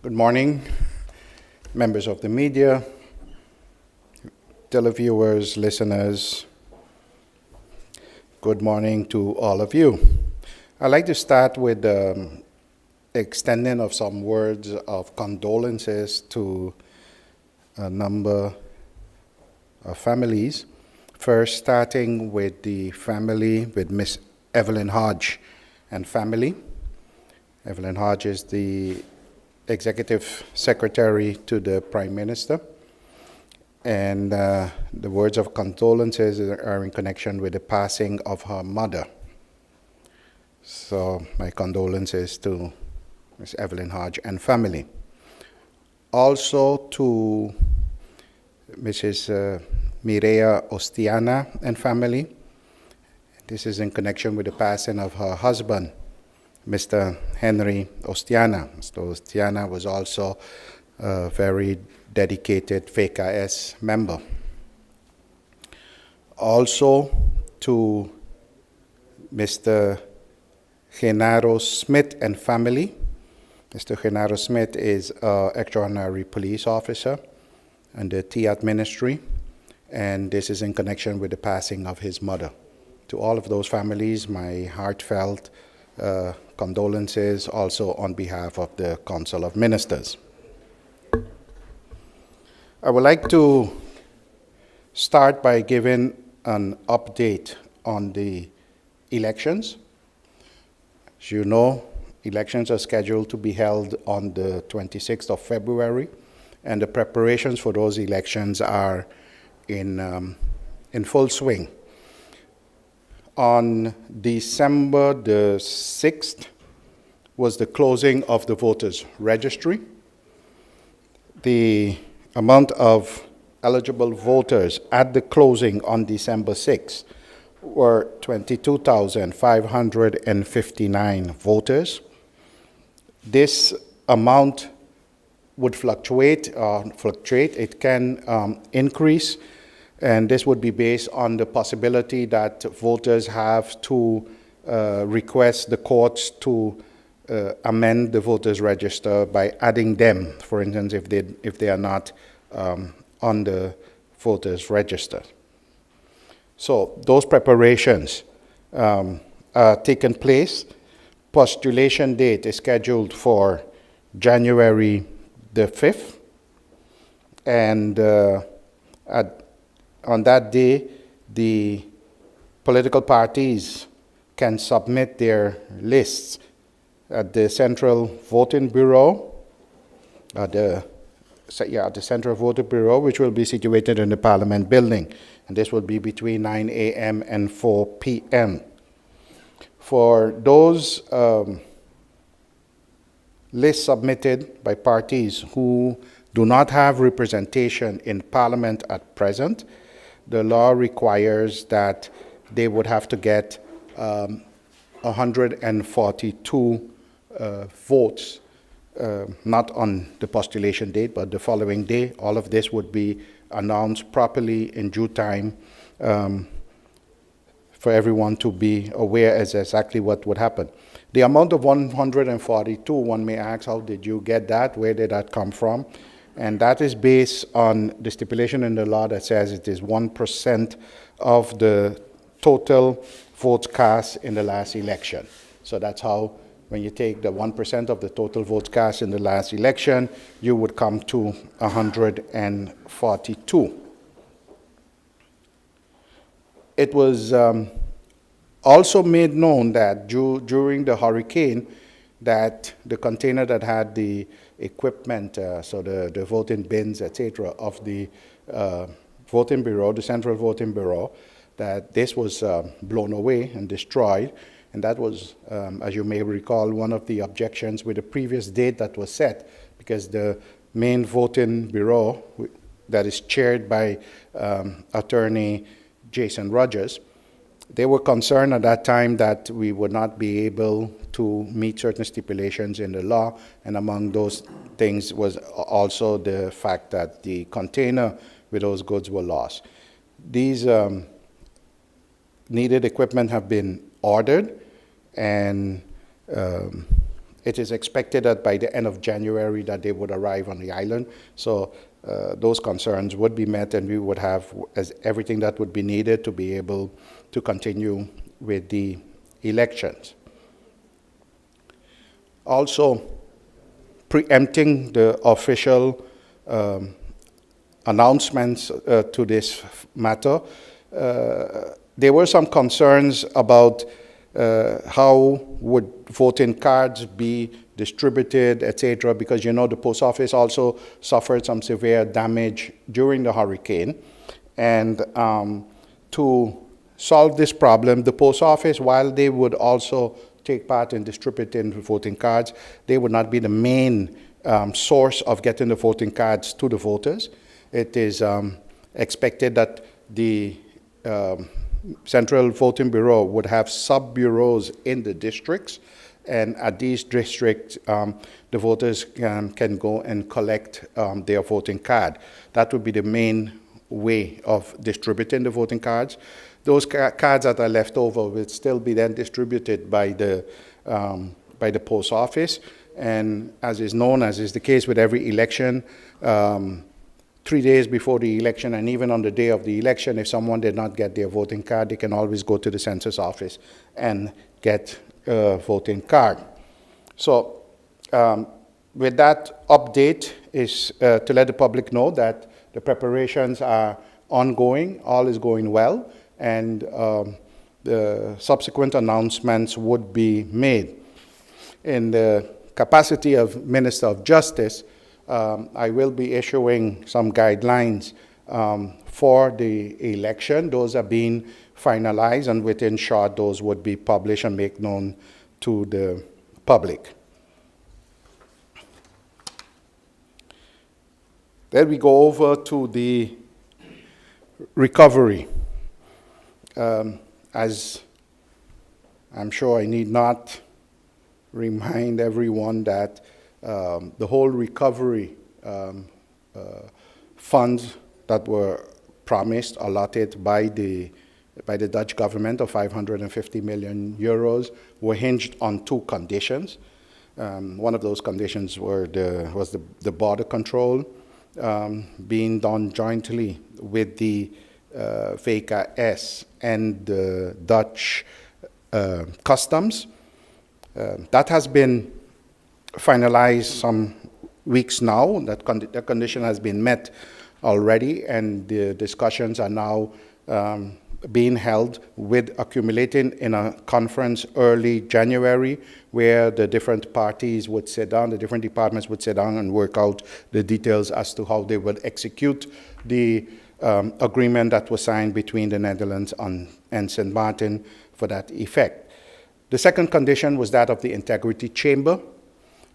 Good morning, members of the media, televiewers, listeners. Good morning to all of you. I'd like to start with extending of some words of condolences to a number of families. First, starting with the family, with Miss Evelyn Hodge and family. Evelyn Hodge is the Executive Secretary to the Prime Minister. And the words of condolences are in connection with the passing of her mother. So my condolences to Ms. Evelyn Hodge and family. Also to Mrs. Mireya Ostiana and family. This is in connection with the passing of her husband, Mr. Henry Ostiana. Mr. Ostiana was also a very dedicated FECAS member. Also to Mr. Genaro Smith and family. Mr. Genaro Smith is an extraordinary police officer in the TIAT ministry, and this is in connection with the passing of his mother. To all of those families, my heartfelt condolences also on behalf of the Council of Ministers. I would like to start by giving an update on the elections. As you know, elections are scheduled to be held on the 26th of February, and the preparations for those elections are in full swing. On December the 6th was the closing of the voters' registry. The amount of eligible voters at the closing on December 6th were 22,559 voters. This amount would fluctuate. It can increase, and this would be based on the possibility that voters have to request the courts to amend the voters' register by adding them, for instance, if they are not on the voters' register. So those preparations are taking place. Postulation date is scheduled for January the 5th, and on that day, the political parties can submit their lists at the Central Voting Bureau, the Central Voting Bureau, which will be situated in the Parliament building, and this will be between 9 a.m. and 4 p.m. For those lists submitted by parties who do not have representation in Parliament at present, the law requires that they would have to get 142 votes, not on the postulation date, but the following day. All of this would be announced properly in due time for everyone to be aware as exactly what would happen. The amount of 142, one may ask, how did you get that? Where did that come from? And that is based on the stipulation in the law that says it is 1% of the total votes cast in the last election. So that's how, when you take the 1% of the total votes cast in the last election, you would come to 142. It was also made known that during the hurricane, that the container that had the equipment, so the voting bins, etc., of the voting bureau, the Central Voting Bureau, that this was blown away and destroyed. And that was, as you may recall, one of the objections with the previous date that was set, because the main voting bureau, that is chaired by Attorney Jason Rogers, they were concerned at that time that we would not be able to meet certain stipulations in the law, and among those things was also the fact that the container with those goods were lost. These needed equipment have been ordered, and it is expected that by the end of January that they would arrive on the island. So those concerns would be met, and we would have everything that would be needed to be able to continue with the elections. Also, preempting the official announcements to this matter, there were some concerns about how would voting cards be distributed, etc., because the post office also suffered some severe damage during the hurricane. And to solve this problem, the post office, while they would also take part in distributing voting cards, they would not be the main source of getting the voting cards to the voters. It is expected that the Central Voting Bureau would have sub-bureaus in the districts, and at these districts, the voters can go and collect their voting card. That would be the main way of distributing the voting cards. Those cards that are left over will still be then distributed by the post office, and as is known, as is the case with every election, 3 days before the election and even on the day of the election, if someone did not get their voting card, they can always go to the census office and get a voting card. So with that update is to let the public know that the preparations are ongoing, all is going well, and the subsequent announcements would be made. In the capacity of Minister of Justice, I will be issuing some guidelines for the election. Those are being finalized, and within short, those would be published and made known to the public. Then we go over to the recovery. As I'm sure I need not remind everyone that the whole recovery funds that were promised, allotted by the Dutch government of 550 million euros were hinged on two conditions. One of those conditions was the border control being done jointly with the VKS and the Dutch customs. That has been finalized some weeks now. That condition has been met already, and the discussions are now being held with accumulating in a conference early January, where the different parties would sit down, the different departments would sit down and work out the details as to how they will execute the agreement that was signed between the Netherlands and St. Martin for that effect. The second condition was that of the Integrity Chamber.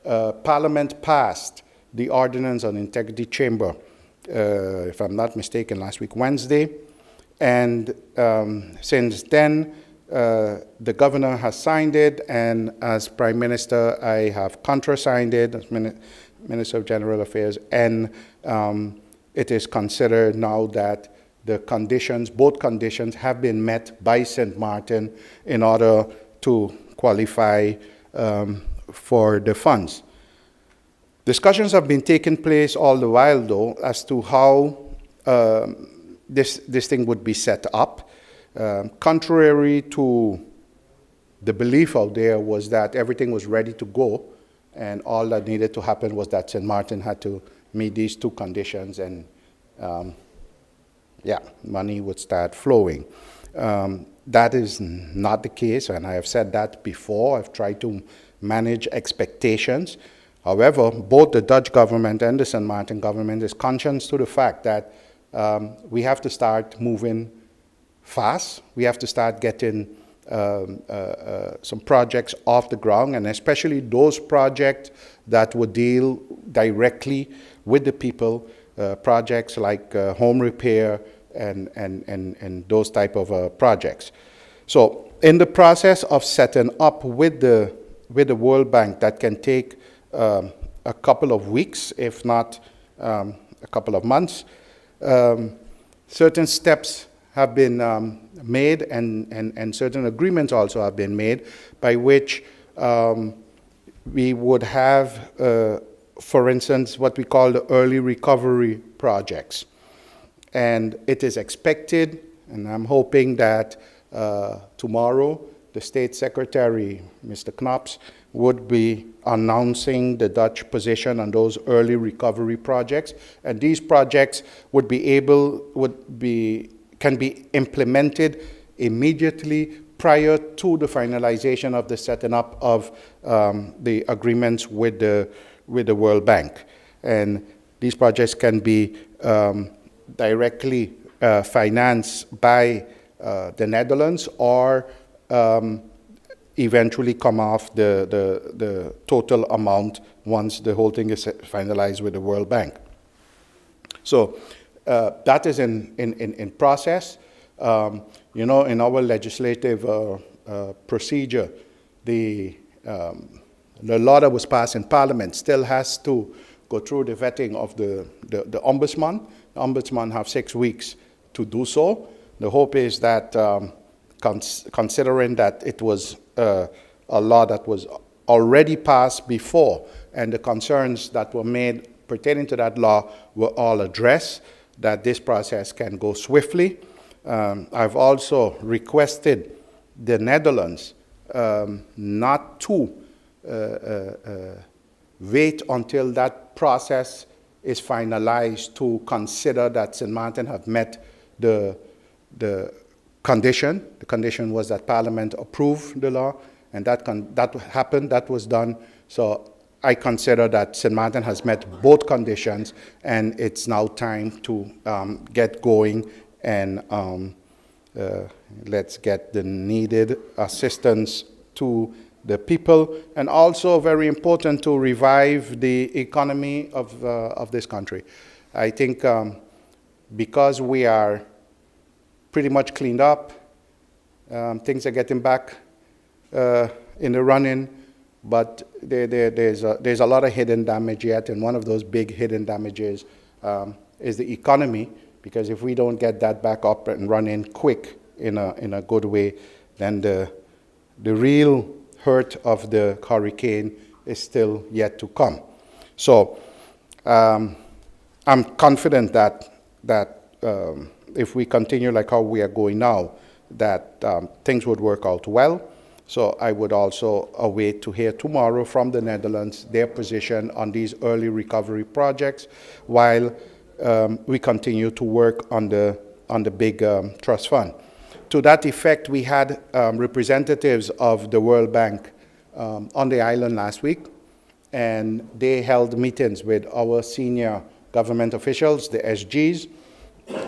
Parliament passed the Ordinance on Integrity Chamber, if I'm not mistaken, last week, Wednesday. And since then, the governor has signed it, and as Prime Minister, I have contra-signed it as Minister of General Affairs, and it is considered now that the conditions, both conditions, have been met by St. Martin in order to qualify for the funds. Discussions have been taking place all the while, though, as to how this thing would be set up. Contrary to the belief out there was that everything was ready to go, and all that needed to happen was that St. Martin had to meet these two conditions, and money would start flowing. That is not the case, and I have said that before. I've tried to manage expectations. However, both the Dutch government and the St. Martin government is conscious to the fact that we have to start moving fast. We have to start getting some projects off the ground, and especially those projects that would deal directly with the people, projects like home repair and those type of projects. So in the process of setting up with the World Bank, that can take a couple of weeks, if not a couple of months. Certain steps have been made, and certain agreements also have been made by which we would have, for instance, what we call the early recovery projects. And it is expected, and I'm hoping that tomorrow the State Secretary, Mr. Knops, would be announcing the Dutch position on those early recovery projects. And these projects can be implemented immediately prior to the finalization of the setting up of the agreements with the World Bank. And these projects can be directly financed by the Netherlands or eventually come off the total amount once the whole thing is finalized with the World Bank. So that is in process. You know, in our legislative procedure, the law that was passed in Parliament still has to go through the vetting of the Ombudsman. The Ombudsman have 6 weeks to do so. The hope is that considering that it was a law that was already passed before and the concerns that were made pertaining to that law were all addressed, that this process can go swiftly. I've also requested the Netherlands not to wait until that process is finalized to consider that St. Maarten have met the condition. The condition was that Parliament approved the law, and that happened, that was done. So I consider that St. Maarten has met both conditions, and it's now time to get going and let's get the needed assistance to the people, and also very important to revive the economy of this country. I think because we are pretty much cleaned up, things are getting back in the running, but there's a lot of hidden damage yet, and one of those big hidden damages is the economy, because if we don't get that back up and running quick in a good way, then the real hurt of the hurricane is still yet to come. So I'm confident that if we continue like how we are going now, that things would work out well. So I would also await to hear tomorrow from the Netherlands their position on these early recovery projects, while we continue to work on the big trust fund. To that effect, we had representatives of the World Bank on the island last week, and they held meetings with our senior government officials, the SGs,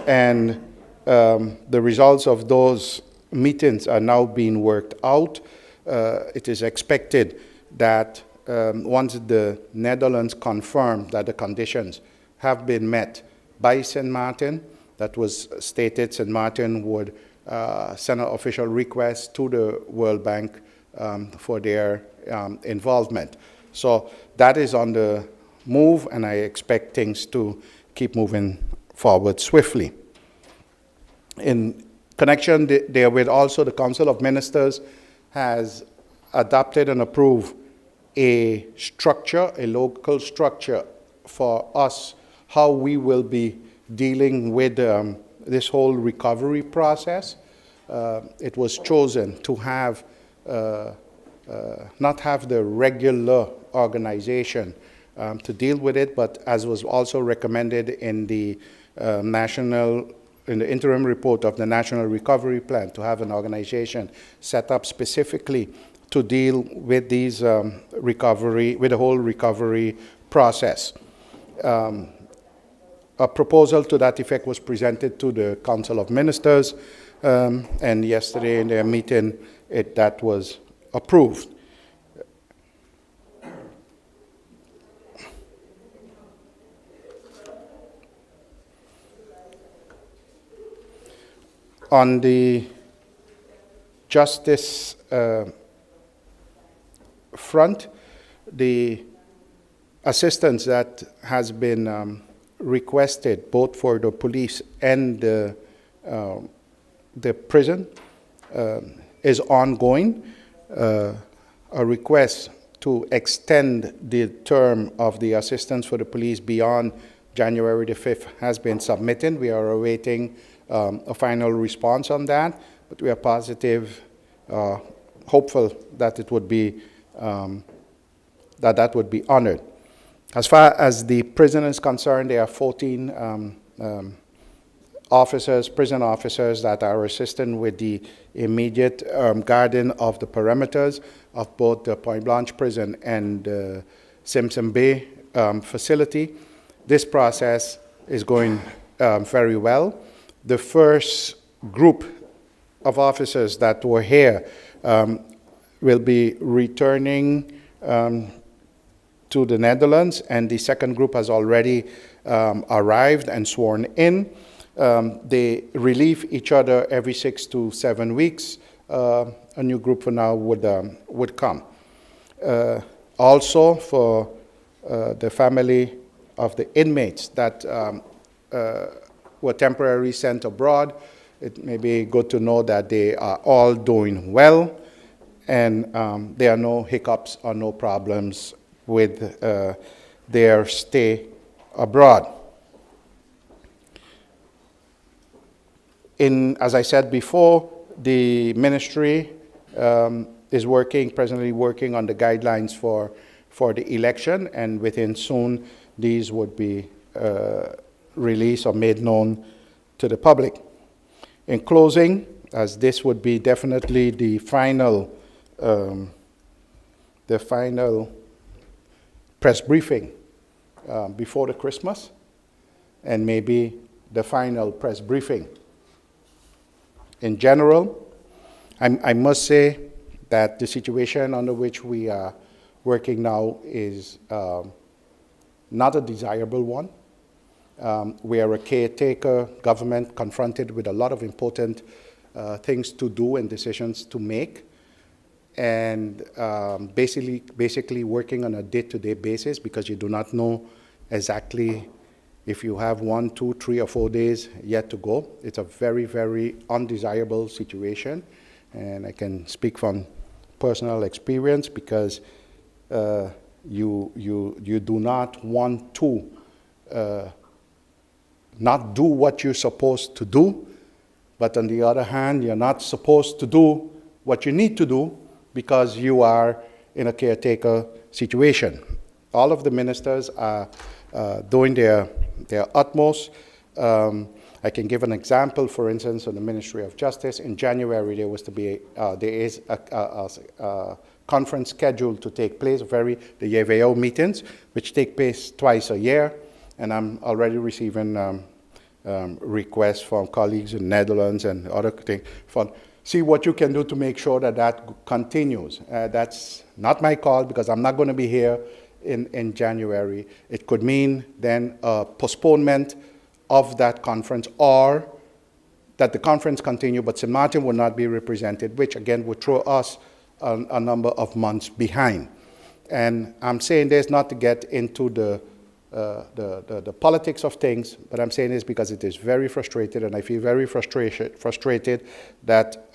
and the results of those meetings are now being worked out. It is expected that once the Netherlands confirm that the conditions have been met by St. Maarten, that was stated, St. Maarten would send an official request to the World Bank for their involvement. So that is on the move, and I expect things to keep moving forward swiftly. In connection therewith, also the Council of Ministers has adopted and approved a structure, a local structure for us, how we will be dealing with this whole recovery process. It was chosen to have not have the regular organization to deal with it, but as was also recommended in the interim report of the National Recovery Plan, to have an organization set up specifically to deal with these with the whole recovery process. A proposal to that effect was presented to the Council of Ministers, and yesterday in their meeting, that was approved. On the justice front, the assistance that has been requested both for the police and the prison is ongoing. A request to extend the term of the assistance for the police beyond January the 5th has been submitted. We are awaiting a final response on that, but we are positive, hopeful that it would be that would be honored. As far as the prison is concerned, there are 14 prison officers that are assisting with the immediate guarding of the perimeters of both the Point Blanche prison and the Simpson Bay facility. This process is going very well. The first group of officers that were here will be returning to the Netherlands, and the second group has already arrived and sworn in. They relieve each other every 6 to 7 weeks. A new group for now would come. Also, for the family of the inmates that were temporarily sent abroad, it may be good to know that they are all doing well, and there are no hiccups or no problems with their stay abroad. As I said before, the ministry is presently working on the guidelines for the election, and within soon these would be released or made known to the public. In closing, as this would be definitely the final press briefing before the Christmas, and maybe the final press briefing in general, I must say that the situation under which we are working now is not a desirable one. We are a caretaker government confronted with a lot of important things to do and decisions to make, and basically working on a day-to-day basis, because you do not know exactly if you have 1, 2, 3, or 4 days yet to go. It's a very, very undesirable situation, and I can speak from personal experience, because you do not want to not do what you're supposed to do, but on the other hand, you're not supposed to do what you need to do because you are in a caretaker situation. All of the ministers are doing their utmost. I can give an example. For instance, on the Ministry of Justice, in January there is a conference scheduled to take place, the YVO meetings, which take place twice a year, and I'm already receiving requests from colleagues in Netherlands and other things for see what you can do to make sure that continues. That's not my call, because I'm not going to be here in January. It could mean then a postponement of that conference, or that the conference continue, but St. Martin will not be represented, which again would throw us a number of months behind. And I'm saying this not to get into the politics of things, but I'm saying this because it is very frustrated, and I feel very frustrated that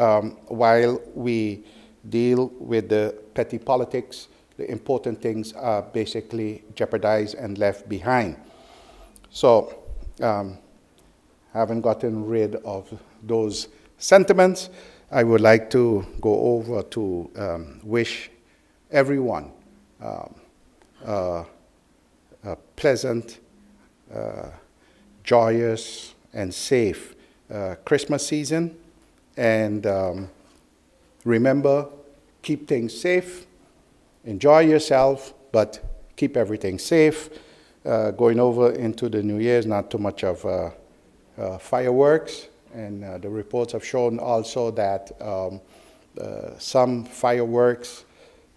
while we deal with the petty politics, the important things are basically jeopardized and left behind. So, having gotten rid of those sentiments, I would like to go over to wish everyone a pleasant, joyous, and safe Christmas season. And remember, keep things safe, enjoy yourself, but keep everything safe. Going over into the New Year's, not too much of fireworks. And the reports have shown also that some fireworks,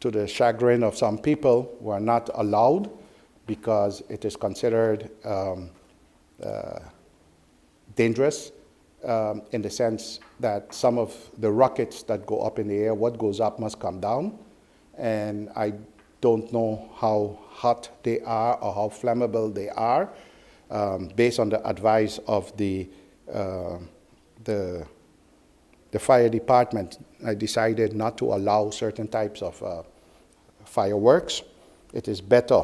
to the chagrin of some people, were not allowed, because it is considered dangerous in the sense that some of the rockets that go up in the air, what goes up must come down. And I don't know how hot they are or how flammable they are. Based on the advice of the fire department, I decided not to allow certain types of fireworks. It is better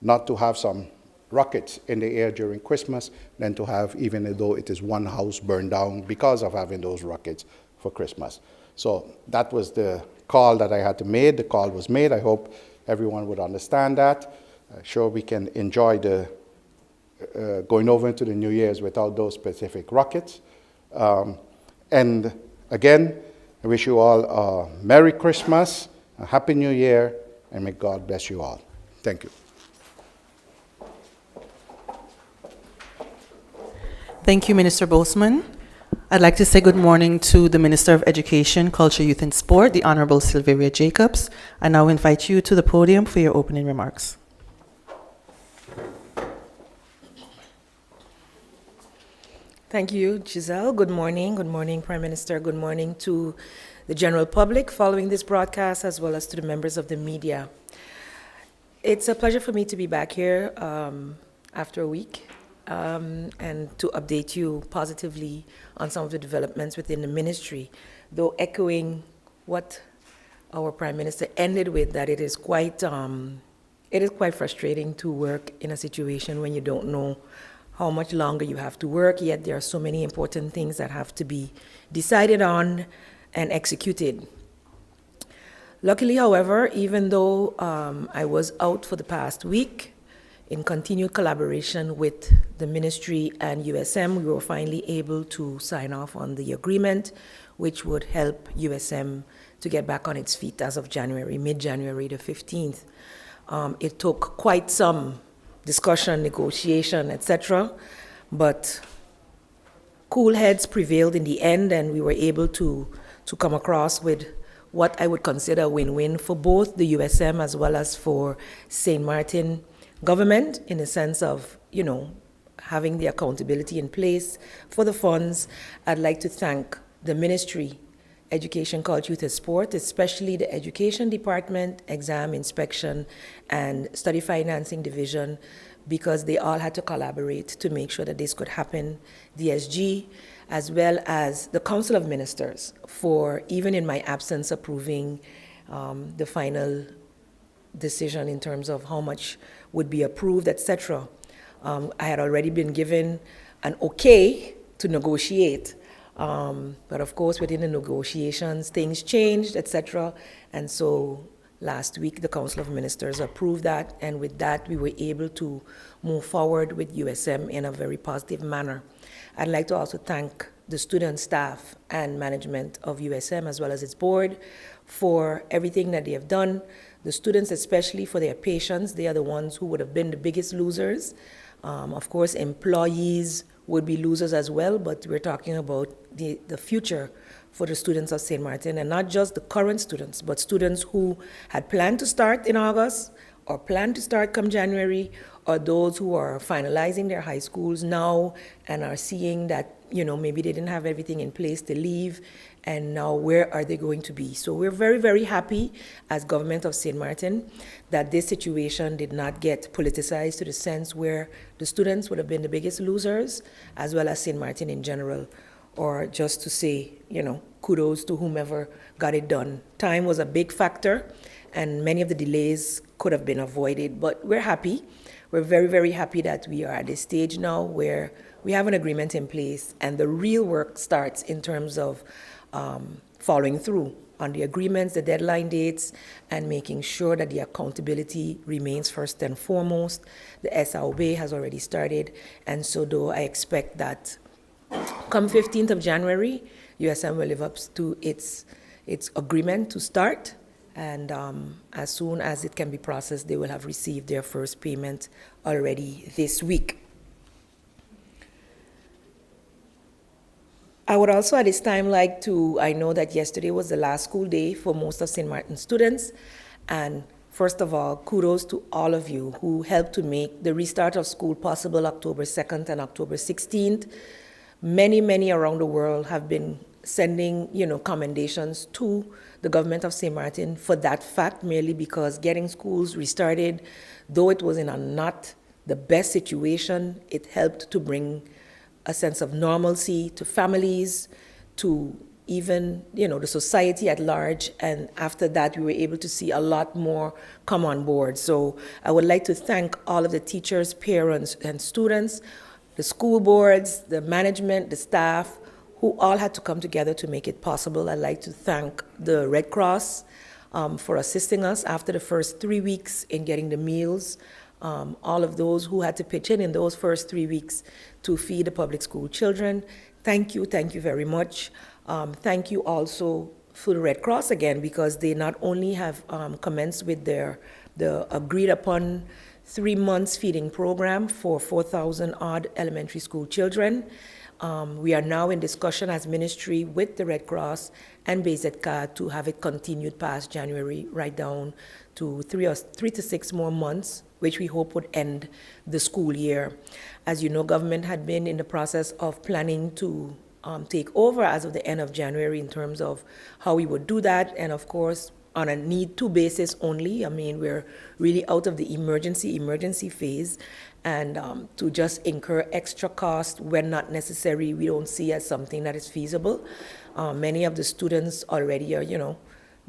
not to have some rockets in the air during Christmas than to have, even though it is one house burned down because of having those rockets for Christmas. So that was the call that I had to make. The call was made. I hope everyone would understand that. Sure, we can enjoy the going over into the New Year's without those specific rockets. And again, I wish you all a Merry Christmas, a Happy New Year, and may God bless you all. Thank you. Thank you, Minister Boseman. I'd like to say good morning to the Minister of Education, Culture, Youth and Sport, the Honorable Sylvia Jacobs. I now invite you to the podium for your opening remarks. Thank you, Giselle. Good morning. Good morning, Prime Minister. Good morning to the general public following this broadcast, as well as to the members of the media. It's a pleasure for me to be back here after a week and to update you positively on some of the developments within the ministry, though echoing what our Prime Minister ended with, that it is quite frustrating to work in a situation when you don't know how much longer you have to work, yet there are so many important things that have to be decided on and executed. Luckily, however, even though I was out for the past week, in continued collaboration with the ministry and USM, we were finally able to sign off on the agreement, which would help USM to get back on its feet as of January, mid-January the 15th. It took quite some discussion, negotiation, etc., but cool heads prevailed in the end, and we were able to come across with what I would consider a win-win for both the USM as well as for St. Martin government, in the sense of, having the accountability in place for the funds. I'd like to thank the ministry, Education, Culture, Youth and Sport, especially the Education Department, Exam Inspection, and Study Financing Division, because they all had to collaborate to make sure that this could happen. DSG, as well as the Council of Ministers, for, even in my absence, approving the final decision in terms of how much would be approved, etc. I had already been given an okay to negotiate, but of course within the negotiations things changed, etc. And so last week the Council of Ministers approved that, and with that we were able to move forward with USM in a very positive manner. I'd like to also thank the student, staff, and management of USM, as well as its board, for everything that they have done. The students, especially, for their patience. They are the ones who would have been the biggest losers. Of course, employees would be losers as well, but we're talking about the future for the students of St. Martin, and not just the current students, but students who had planned to start in August, or planned to start come January, or those who are finalizing their high schools now and are seeing that, maybe they didn't have everything in place to leave, and now where are they going to be? So we're very, very happy as government of St. Martin that this situation did not get politicized to the sense where the students would have been the biggest losers, as well as St. Martin in general, or just to say, kudos to whomever got it done. Time was a big factor, and many of the delays could have been avoided, but we're happy. We're very, very happy that we are at this stage now where we have an agreement in place, and the real work starts in terms of following through on the agreements, the deadline dates, and making sure that the accountability remains first and foremost. The SAOB has already started, and so though I expect that come 15th of January, USM will live up to its agreement to start, and as soon as it can be processed, they will have received their first payment already this week. I would also at this time like to, I know that yesterday was the last school day for most of St. Martin students, and first of all, kudos to all of you who helped to make the restart of school possible October 2nd and October 16th. Many, many around the world have been sending, commendations to the government of St. Martin for that fact, merely because getting schools restarted, though it was in a not the best situation, it helped to bring a sense of normalcy to families, to even, the society at large. And after that, we were able to see a lot more come on board. So I would like to thank all of the teachers, parents, and students, the school boards, the management, the staff, who all had to come together to make it possible. I'd like to thank the Red Cross for assisting us after the first 3 weeks in getting the meals. All of those who had to pitch in those first 3 weeks to feed the public school children. Thank you very much. Thank you also for the Red Cross again, because they not only have commenced with the agreed upon 3 months feeding program for 4,000 odd elementary school children. We are now in discussion as ministry with the Red Cross and BZK to have it continued past January, right down to 3 to 6 more months, which we hope would end the school year. As you know, government had been in the process of planning to take over as of the end of January in terms of how we would do that, and of course, on a need-to basis only. I mean, we're really out of the emergency phase, and to just incur extra cost when not necessary, we don't see as something that is feasible. Many of the students already are,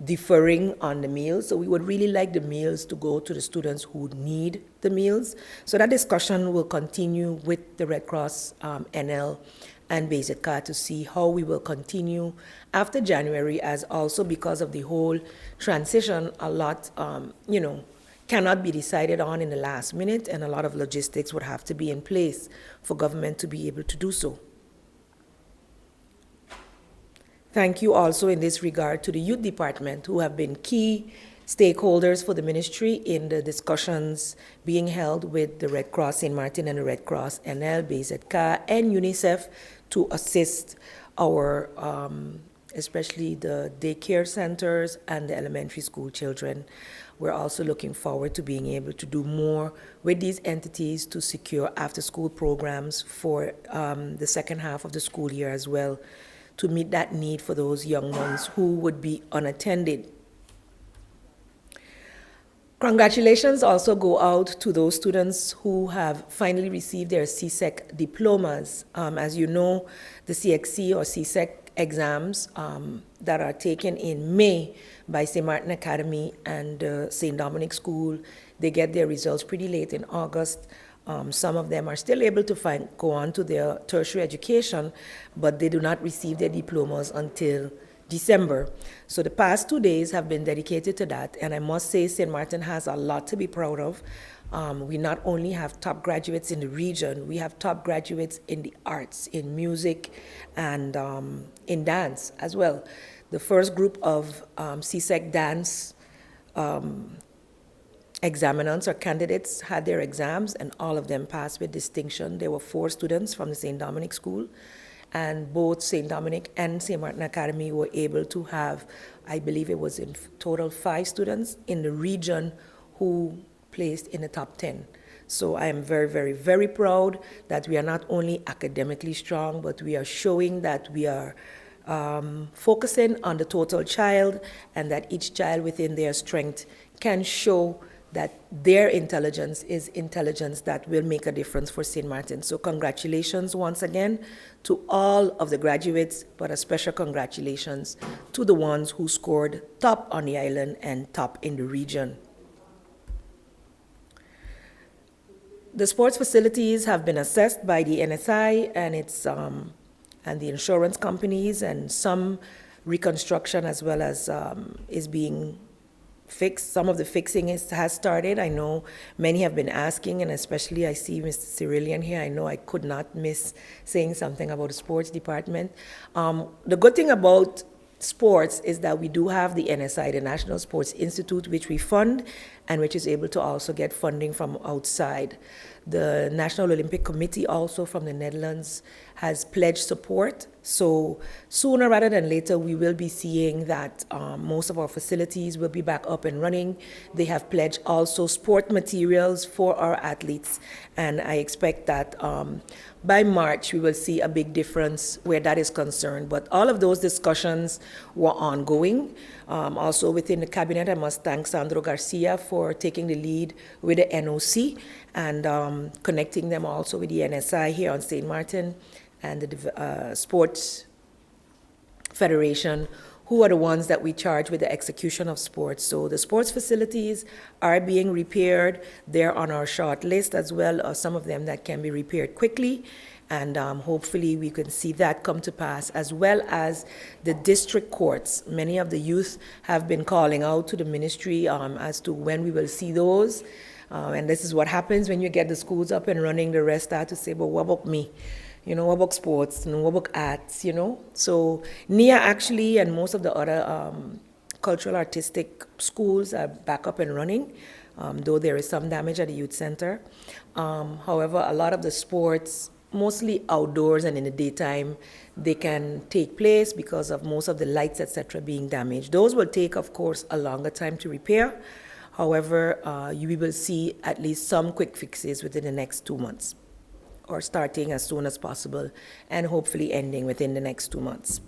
deferring on the meals, so we would really like the meals to go to the students who need the meals. So that discussion will continue with the Red Cross, NL, and BZK to see how we will continue after January, as also because of the whole transition, a lot, cannot be decided on in the last minute, and a lot of logistics would have to be in place for government to be able to do so. Thank you also in this regard to the youth department, who have been key stakeholders for the ministry in the discussions being held with the Red Cross St. Martin and the Red Cross NL, BZK, and UNICEF to assist our, especially the daycare centers and the elementary school children. We're also looking forward to being able to do more with these entities to secure after-school programs for the second half of the school year as well, to meet that need for those young ones who would be unattended. Congratulations also go out to those students who have finally received their CSEC diplomas. As you know, the CXC or CSEC exams that are taken in May by St. Martin Academy and St. Dominic School, they get their results pretty late in August. Some of them are still able to go on to their tertiary education, but they do not receive their diplomas until December. So the past 2 days have been dedicated to that, and I must say St. Martin has a lot to be proud of. We not only have top graduates in the region, we have top graduates in the arts, in music, and in dance as well. The first group of CSEC dance examinants or candidates had their exams, and all of them passed with distinction. There were 4 students from the St. Dominic School, and both St. Dominic and St. Martin Academy were able to have, I believe it was in total 5 students in the region who placed in the top 10. So I am very, very, very proud that we are not only academically strong, but we are showing that we are focusing on the total child, and that each child within their strength can show that their intelligence is intelligence that will make a difference for St. Martin. So congratulations once again to all of the graduates, but a special congratulations to the ones who scored top on the island and top in the region. The sports facilities have been assessed by the NSI and its and the insurance companies, and some reconstruction as well as is being fixed. Some of the fixing has started. I know many have been asking, and especially I see Mr. Cyrillian here. I know I could not miss saying something about the sports department. The good thing about sports is that we do have the NSI, the National Sports Institute, which we fund and which is able to also get funding from outside. The National Olympic Committee also from the Netherlands has pledged support. So sooner rather than later, we will be seeing that most of our facilities will be back up and running. They have pledged also sport materials for our athletes. And I expect that by March, we will see a big difference where that is concerned. But all of those discussions were ongoing. Also within the cabinet, I must thank Sandro Garcia for taking the lead with the NOC and connecting them also with the NSI here on St. Martin and the sports Federation, who are the ones that we charge with the execution of sports. So the sports facilities are being repaired. They're on our short list, as well as some of them that can be repaired quickly. And hopefully we can see that come to pass, as well as the district courts. Many of the youth have been calling out to the ministry as to when we will see those. And this is what happens when you get the schools up and running. The rest start to say, but what about me? You know, what about sports? What about arts, you know? So NIA actually, and most of the other cultural artistic schools are back up and running, though there is some damage at the youth center. However, a lot of the sports, mostly outdoors and in the daytime, they can take place because of most of the lights, etc., being damaged. Those will take, of course, a longer time to repair. However, we will see at least some quick fixes within the next 2 months, or starting as soon as possible and hopefully ending within the next 2 months.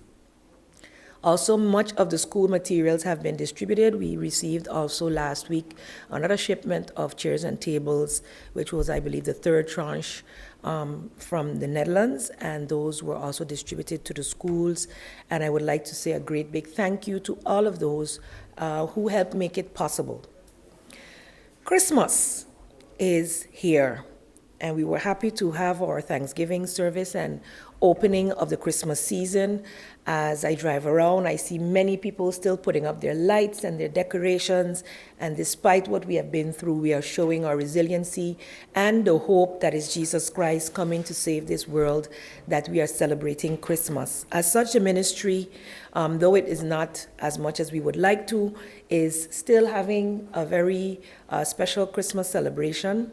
Also, much of the school materials have been distributed. We received also last week another shipment of chairs and tables, which was, I believe, the third tranche from the Netherlands, and those were also distributed to the schools. And I would like to say a great big thank you to all of those who helped make it possible. Christmas is here, and we were happy to have our Thanksgiving service and opening of the Christmas season. As I drive around, I see many people still putting up their lights and their decorations, and despite what we have been through, we are showing our resiliency and the hope that is Jesus Christ coming to save this world, that we are celebrating Christmas. As such, the ministry, though it is not as much as we would like to, is still having a very special Christmas celebration.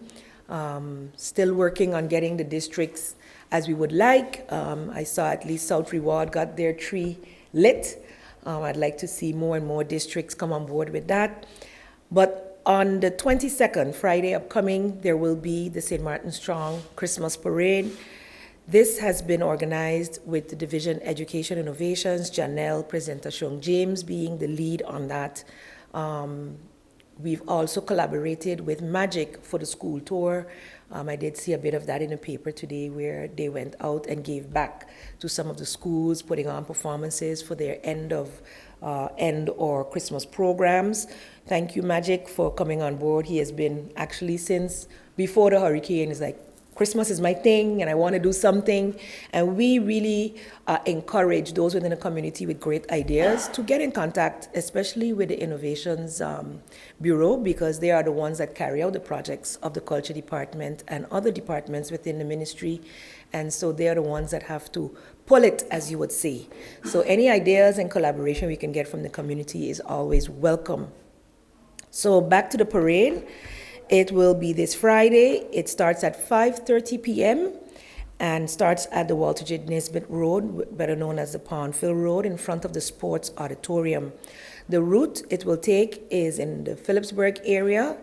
Still working on getting the districts as we would like. I saw at least South Reward got their tree lit. I'd like to see more and more districts come on board with that. But on the 22nd, Friday upcoming, there will be the St. Martin Strong Christmas Parade. This has been organized with the Division Education Innovations, Janelle Presentacion James being the lead on that. We've also collaborated with Magic for the school tour. I did see a bit of that in the paper today, where they went out and gave back to some of the schools, putting on performances for their end or Christmas programs. Thank you, Magic, for coming on board. He has been actually since before the hurricane. Is like, Christmas is my thing and I want to do something. And we really encourage those within the community with great ideas to get in contact, especially with the Innovations Bureau, because they are the ones that carry out the projects of the Culture Department and other departments within the ministry. And so they are the ones that have to pull it, as you would say. So any ideas and collaboration we can get from the community is always welcome. So back to the parade. It will be this Friday. It starts at 5:30 p.m. and starts at the Walter J. Nisbet Road, better known as the Pondville Road, in front of the Sports Auditorium. The route it will take is in the Phillipsburg area,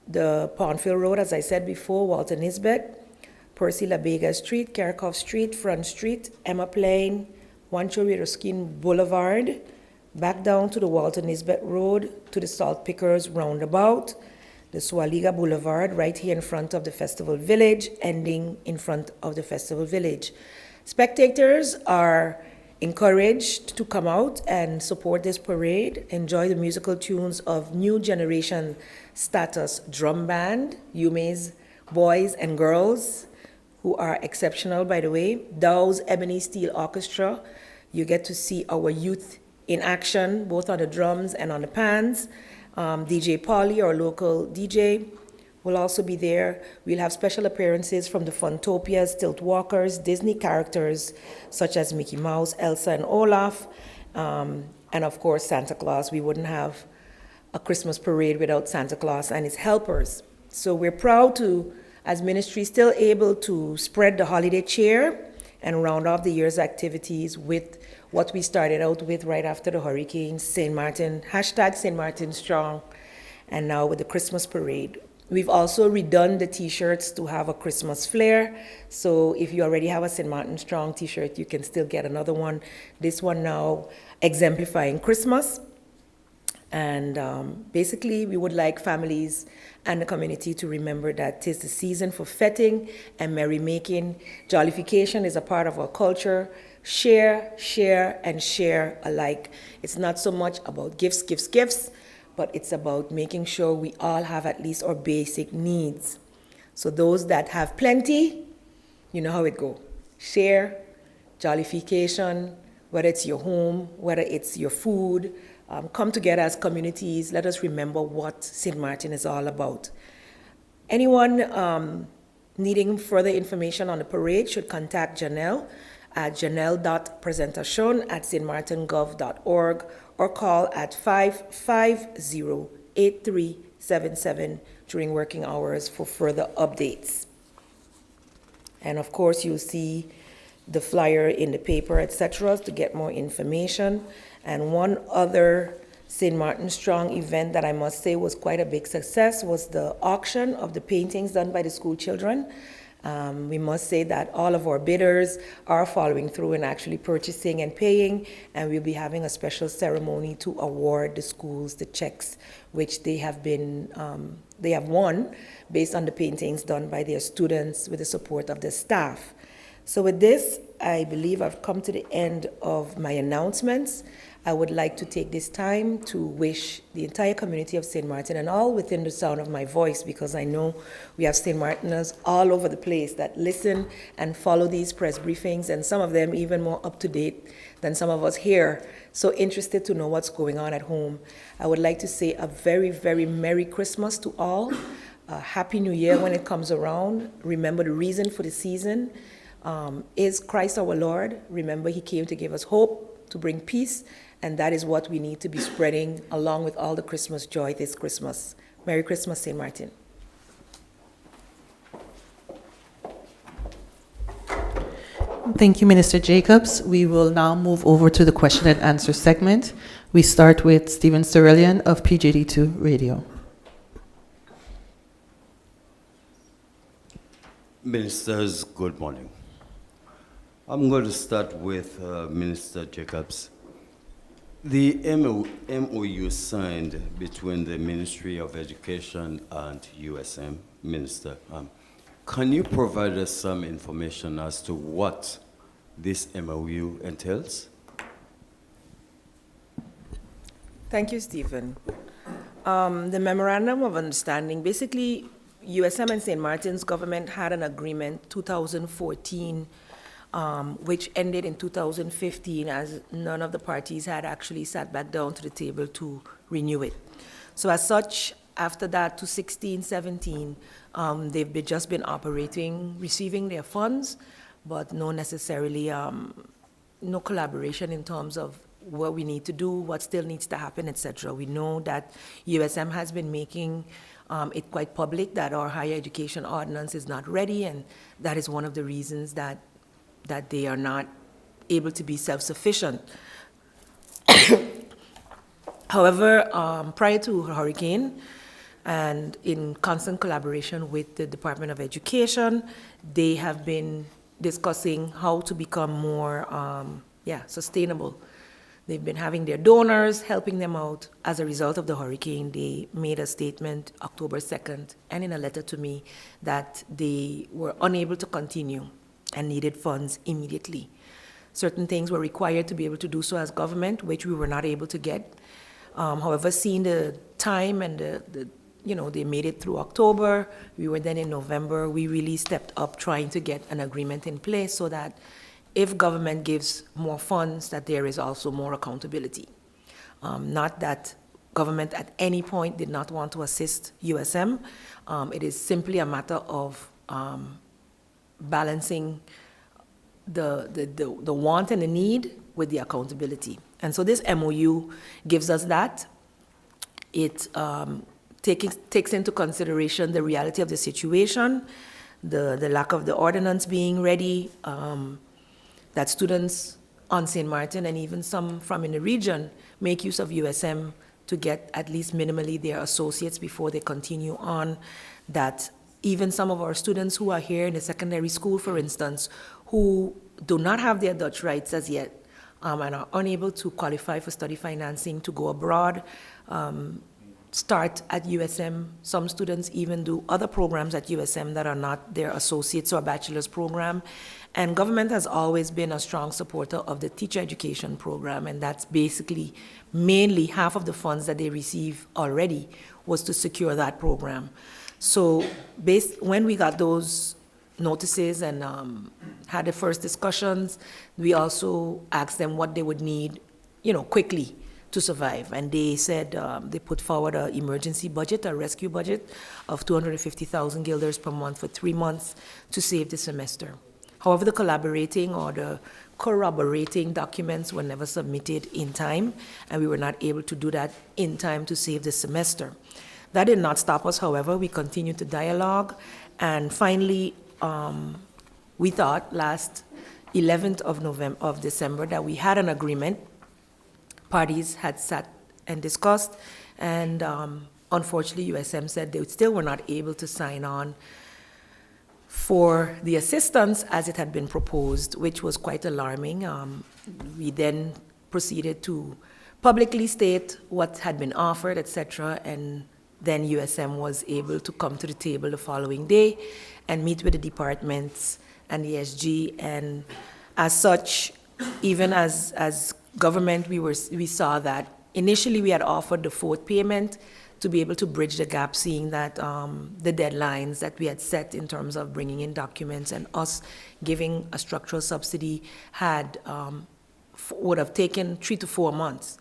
the Pondville Road, as I said before, Walter Nisbet, Percy LaBega Street, Kerkhoff Street, Front Street, Emma Plain, Wancho Ruskin Boulevard, back down to the Walter Nisbet Road, to the Salt Pickers Roundabout, the Swaliga Boulevard, right here in front of the Festival Village, ending in front of the Festival Village. Spectators are encouraged to come out and support this parade, enjoy the musical tunes of New Generation Status Drum Band, Yume's Boys and Girls, who are exceptional, by the way, Dow's Ebony Steel Orchestra. You get to see our youth in action, both on the drums and on the pans. DJ Polly, our local DJ, will also be there. We'll have special appearances from the Funtopias, Tilt Walkers, Disney characters such as Mickey Mouse, Elsa, and Olaf, and of course Santa Claus. We wouldn't have a Christmas parade without Santa Claus and his helpers. So we're proud to, as ministry, still able to spread the holiday cheer and round off the year's activities with what we started out with right after the hurricane, St. Martin, hashtag St. Martin Strong, and now with the Christmas parade. We've also redone the t-shirts to have a Christmas flair. So if you already have a St. Martin Strong t-shirt, you can still get another one. This one now exemplifying Christmas. And basically, we would like families and the community to remember that 'tis the season for fetting and merrymaking. Jollification is a part of our culture. Share, share, and share alike. It's not so much about gifts, gifts, gifts, but it's about making sure we all have at least our basic needs. So those that have plenty, you know how it go. Share, jollification, whether it's your home, whether it's your food, come together as communities. Let us remember what St. Martin is all about. Anyone needing further information on the parade should contact Janelle at janelle.presentacion@stmartingov.org or call at 550-8377 during working hours for further updates. And of course, you'll see the flyer in the paper, etc., to get more information. And one other St. Martin Strong event that I must say was quite a big success was the auction of the paintings done by the school children. We must say that all of our bidders are following through and actually purchasing and paying, and we'll be having a special ceremony to award the schools the checks which they have won based on the paintings done by their students with the support of the staff. So with this, I believe I've come to the end of my announcements. I would like to take this time to wish the entire community of St. Martin and all within the sound of my voice, because I know we have St. Martiners all over the place that listen and follow these press briefings, and some of them even more up to date than some of us here, so interested to know what's going on at home. I would like to say a very, very Merry Christmas to all. A Happy New Year when it comes around. Remember, the reason for the season is Christ our Lord. Remember, he came to give us hope, to bring peace, and that is what we need to be spreading along with all the Christmas joy this Christmas. Merry Christmas, St. Martin. Thank you, Minister Jacobs. We will now move over to the question and answer segment. We start with Stephen Cerillion of PJD2 Radio. Ministers, good morning. I'm going to start with Minister Jacobs. The MOU signed between the Ministry of Education and USM, Minister, can you provide us some information as to what this MOU entails? Thank you, Stephen. The Memorandum of Understanding, basically, USM and St. Martin's government had an agreement 2014, which ended in 2015, as none of the parties had actually sat back down to the table to renew it. So as such, after that, to 16, 17, they've just been operating, receiving their funds, but no necessarily, no collaboration in terms of what we need to do, what still needs to happen, etc. We know that USM has been making it quite public that our higher education ordinance is not ready, and that is one of the reasons that they are not able to be self-sufficient. However, prior to hurricane, and in constant collaboration with the Department of Education, they have been discussing how to become more sustainable. They've been having their donors helping them out. As a result of the hurricane, they made a statement October 2nd and in a letter to me that they were unable to continue and needed funds immediately. Certain things were required to be able to do so as government, which we were not able to get. However, seeing the time and they made it through October, we were then in November, we really stepped up trying to get an agreement in place so that if government gives more funds, that there is also more accountability. Not that government at any point did not want to assist USM. It is simply a matter of balancing the want and the need with the accountability. And so this MOU gives us that. It takes into consideration the reality of the situation, the lack of the ordinance being ready, that students on St. Martin and even some from in the region make use of USM to get at least minimally their associates before they continue on, that even some of our students who are here in the secondary school, for instance, who do not have their Dutch rights as yet, and are unable to qualify for study financing to go abroad, start at USM. Some students even do other programs at USM that are not their associates or bachelor's program. And government has always been a strong supporter of the teacher education program, and that's basically mainly half of the funds that they receive already was to secure that program. So when we got those notices and had the first discussions, we also asked them what they would need, quickly to survive. And they said they put forward an emergency budget, a rescue budget of 250,000 guilders per month for 3 months to save the semester. However, the collaborating or the corroborating documents were never submitted in time, and we were not able to do that in time to save the semester. That did not stop us, however. We continued to dialogue, and finally, we thought last 11th of December that we had an agreement. Parties had sat and discussed, and unfortunately, USM said they still were not able to sign on for the assistance as it had been proposed, which was quite alarming. We then proceeded to publicly state what had been offered, etc., and then USM was able to come to the table the following day and meet with the departments and the SG, and as such, even as government, we saw that initially we had offered the fourth payment to be able to bridge the gap, seeing that the deadlines that we had set in terms of bringing in documents and us giving a structural subsidy would have taken 3 to 4 months.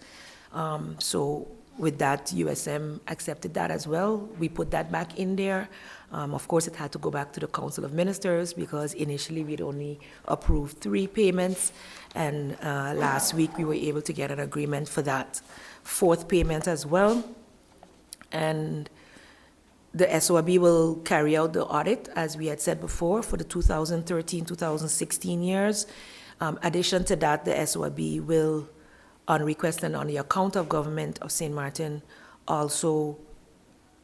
So with that, USM accepted that as well. We put that back in there. Of course, it had to go back to the Council of Ministers because initially we'd only approved 3 payments, and last week we were able to get an agreement for that fourth payment as well. And the SORB will carry out the audit, as we had said before, for the 2013-2016 years. Addition to that, the SORB will, on request and on the account of government of St. Martin, also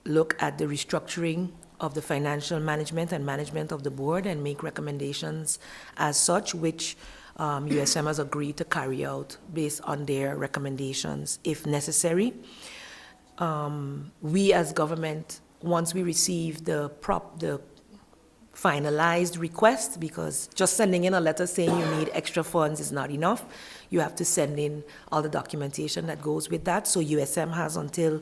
look at the restructuring of the financial management and management of the board and make recommendations as such, which USM has agreed to carry out based on their recommendations if necessary. We as government, once we receive the finalized request, because just sending in a letter saying you need extra funds is not enough. You have to send in all the documentation that goes with that. So USM has until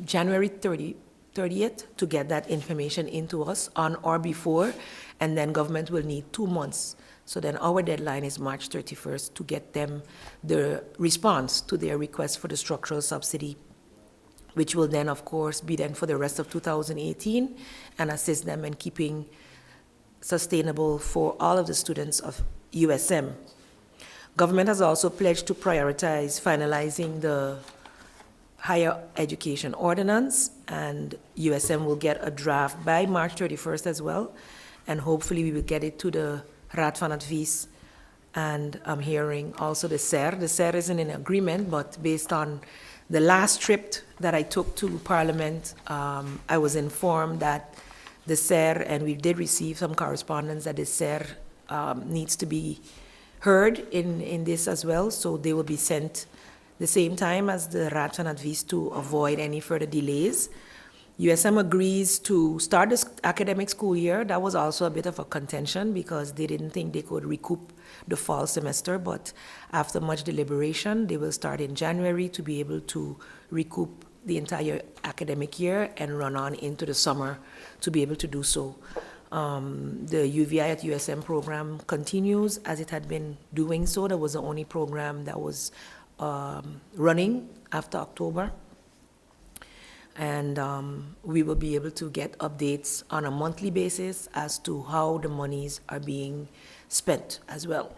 January 30th to get that information into us on or before, and then government will need 2 months. So then our deadline is March 31st to get them the response to their request for the structural subsidy, which will then, of course, be then for the rest of 2018 and assist them in keeping sustainable for all of the students of USM. Government has also pledged to prioritize finalizing the higher education ordinance, and USM will get a draft by March 31st as well, and hopefully we will get it to the Raad van Advies, and I'm hearing also the SER. The SER isn't in agreement, but based on the last trip that I took to Parliament, I was informed that the SER, and we did receive some correspondence that the SER needs to be heard in this as well, so they will be sent the same time as the Raad van Advies to avoid any further delays. USM agrees to start this academic school year. That was also a bit of a contention because they didn't think they could recoup the fall semester, but after much deliberation, they will start in January to be able to recoup the entire academic year and run on into the summer to be able to do so. The UVI at USM program continues as it had been doing so. That was the only program that was running after October. And we will be able to get updates on a monthly basis as to how the monies are being spent as well.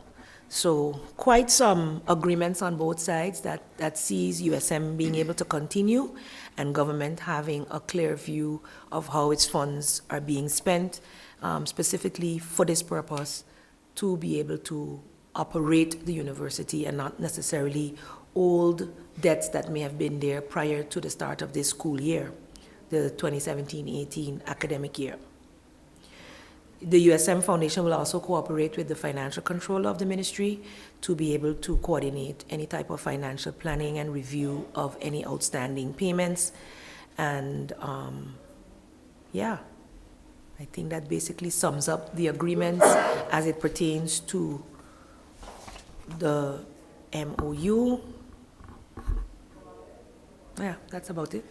So quite some agreements on both sides that sees USM being able to continue and government having a clear view of how its funds are being spent, specifically for this purpose, to be able to operate the university and not necessarily old debts that may have been there prior to the start of this school year, the 2017-18 academic year. The USM Foundation will also cooperate with the financial controller of the ministry to be able to coordinate any type of financial planning and review of any outstanding payments. And, yeah, I think that basically sums up the agreements as it pertains to the MOU. Yeah, that's about it.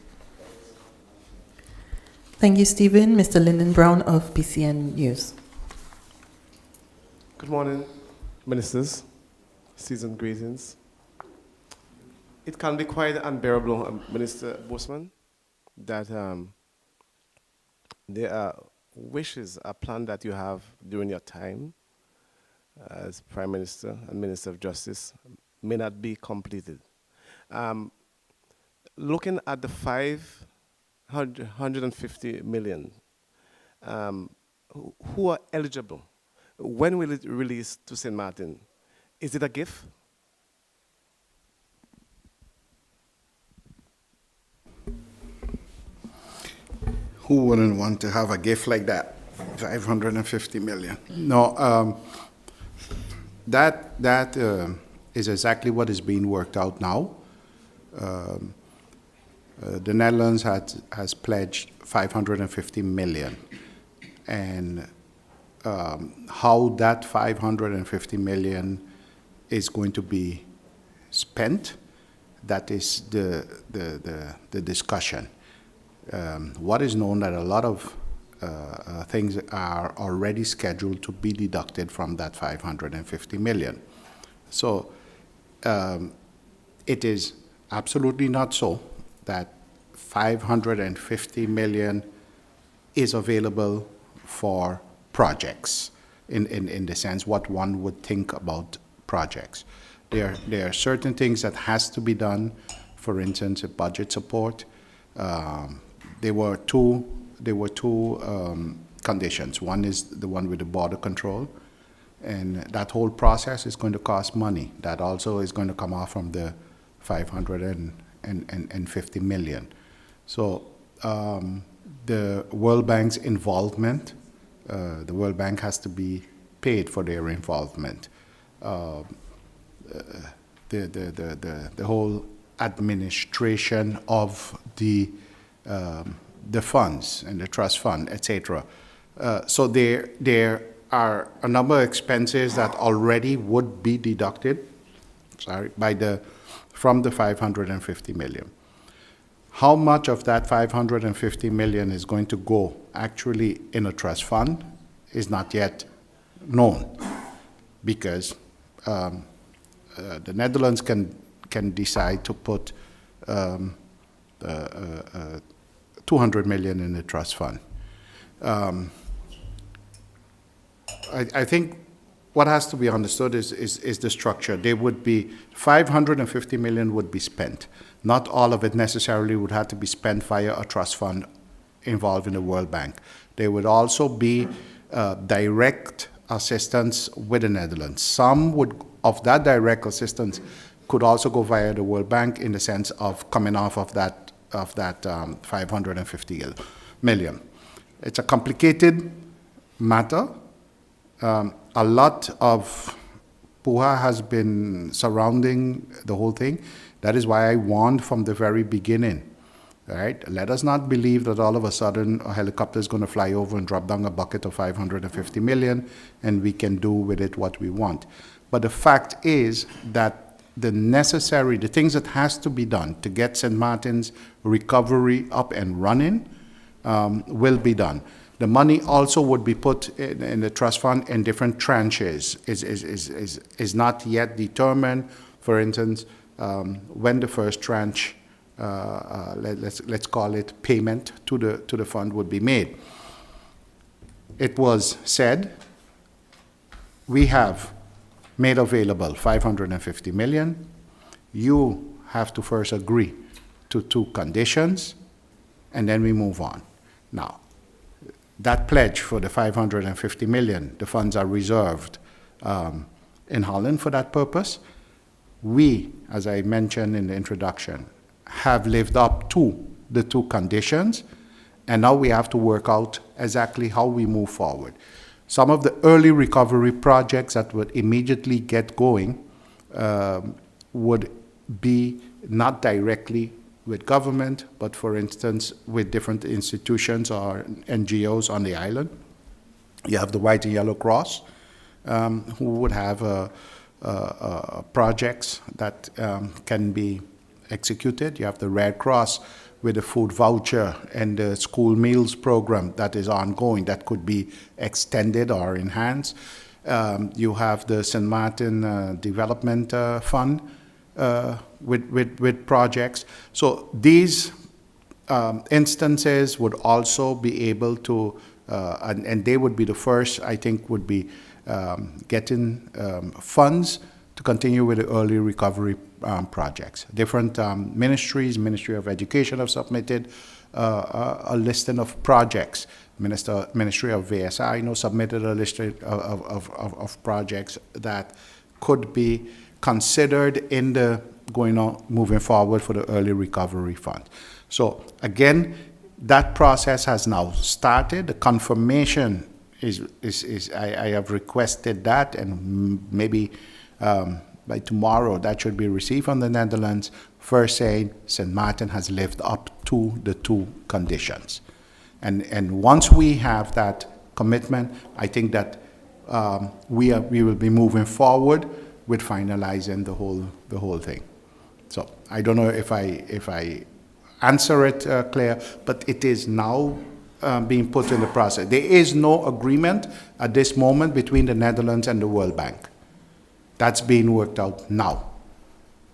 Thank you, Stephen. Mr. Lyndon Brown of PCN News. Good morning, ministers. Seasoned greetings. It can be quite unbearable, Minister Bosman, that there are wishes, a plan that you have during your time as Prime Minister and Minister of Justice may not be completed. Looking at the 150 million, who are eligible? When will it release to St. Martin? Is it a gift? Who wouldn't want to have a gift like that? 550 million. No, that is exactly what is being worked out now. The Netherlands has pledged 550 million. And how that 550 million is going to be spent, that is the discussion. What is known that a lot of things are already scheduled to be deducted from that 550 million. So it is absolutely not so that 550 million is available for projects in the sense what one would think about projects. There are certain things that has to be done, for instance, budget support. There were two conditions. One is the one with the border control, and that whole process is going to cost money. That also is going to come off from the 550 million. So the World Bank's involvement, the World Bank has to be paid for their involvement. The whole administration of the funds and the trust fund, etc. So there are a number of expenses that already would be deducted, from the 550 million. How much of that 550 million is going to go actually in a trust fund is not yet known, because the Netherlands can decide to put 200 million in the trust fund. I think what has to be understood is the structure. There would be 550 million would be spent. Not all of it necessarily would have to be spent via a trust fund involved in the World Bank. There would also be direct assistance with the Netherlands. Some of that direct assistance could also go via the World Bank in the sense of coming off of that 550 million. It's a complicated matter. A lot of puha has been surrounding the whole thing. That is why I warned from the very beginning. Right? Let us not believe that all of a sudden a helicopter is going to fly over and drop down a bucket of 550 million and we can do with it what we want. But the fact is that the things that has to be done to get St. Martin's recovery up and running will be done. The money also would be put in the trust fund in different tranches. Is not yet determined. For instance, when the first tranche, let's call it payment to the fund, would be made. It was said we have made available 550 million. You have to first agree to 2 conditions, and then we move on. Now, that pledge for the 550 million, the funds are reserved in Holland for that purpose. We, as I mentioned in the introduction, have lived up to the 2 conditions, and now we have to work out exactly how we move forward. Some of the early recovery projects that would immediately get going would be not directly with government, but for instance, with different institutions or NGOs on the island. You have the White and Yellow Cross, who would have projects that can be executed. You have the Red Cross with the food voucher and the school meals program that is ongoing that could be extended or enhanced. You have the St. Martin Development Fund with projects. So these instances would also be able to, and they would be the first, I think, would be getting funds to continue with the early recovery projects. Different ministries, Ministry of Education have submitted a listing of projects. Ministry of VSI, submitted a list of projects that could be considered in the moving forward for the early recovery fund. So again, that process has now started. The confirmation I have requested that, and maybe by tomorrow that should be received from the Netherlands, first saying St. Martin has lived up to the two conditions. And once we have that commitment, I think that we will be moving forward with finalizing the whole thing. So I don't know if I answer it clear, but it is now being put in the process. There is no agreement at this moment between the Netherlands and the World Bank. That's being worked out now.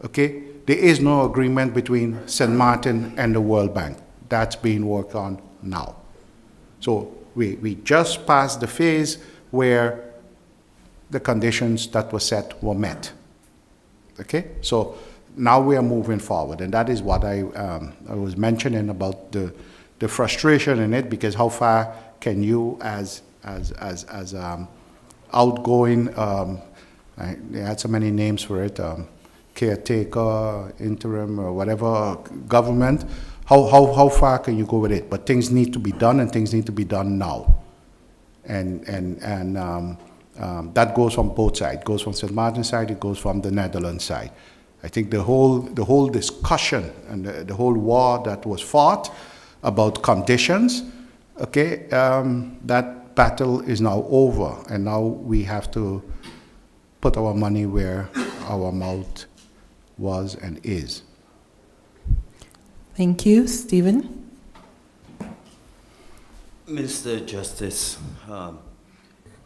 Okay? There is no agreement between St. Martin and the World Bank. That's being worked on now. So we just passed the phase where the conditions that were set were met. Okay? So now we are moving forward, and that is what I was mentioning about the frustration in it, because how far can you as outgoing, they had so many names for it, caretaker, interim, or whatever government, how far can you go with it? But things need to be done, and things need to be done now. And that goes from both sides. It goes from St. Martin's side, it goes from the Netherlands side. I think the whole discussion and the whole war that was fought about conditions, okay, that battle is now over, and now we have to put our money where our mouth was and is. Thank you. Stephen? Mr. Justice,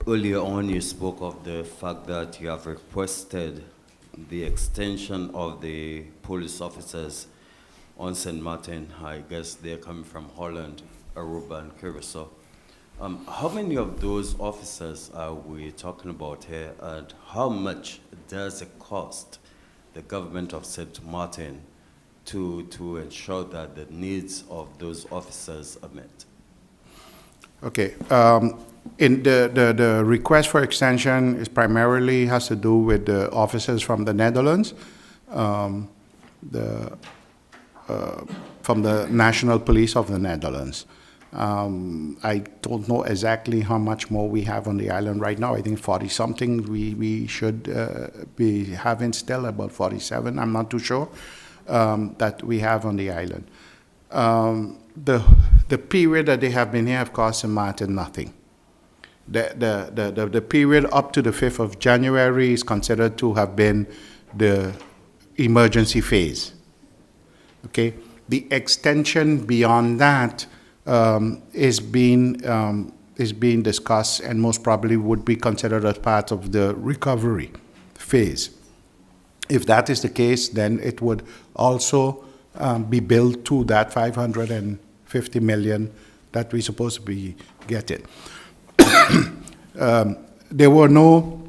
earlier on you spoke of the fact that you have requested the extension of the police officers on St. Martin. I guess they're coming from Holland, Aruba, and Curacao. How many of those officers are we talking about here, and how much does it cost the government of St. Martin to ensure that the needs of those officers are met? Okay. In the request for extension is primarily has to do with the officers from the Netherlands, from the National Police of the Netherlands. I don't know exactly how much more we have on the island right now. I think 40-something we should be having still, about 47, I'm not too sure, that we have on the island. The period that they have been here have cost St. Martin nothing. The period up to the 5th of January is considered to have been the emergency phase. Okay? The extension beyond that is being discussed, and most probably would be considered as part of the recovery phase. If that is the case, then it would also be billed to that 550 million that we're supposed to be getting. There were no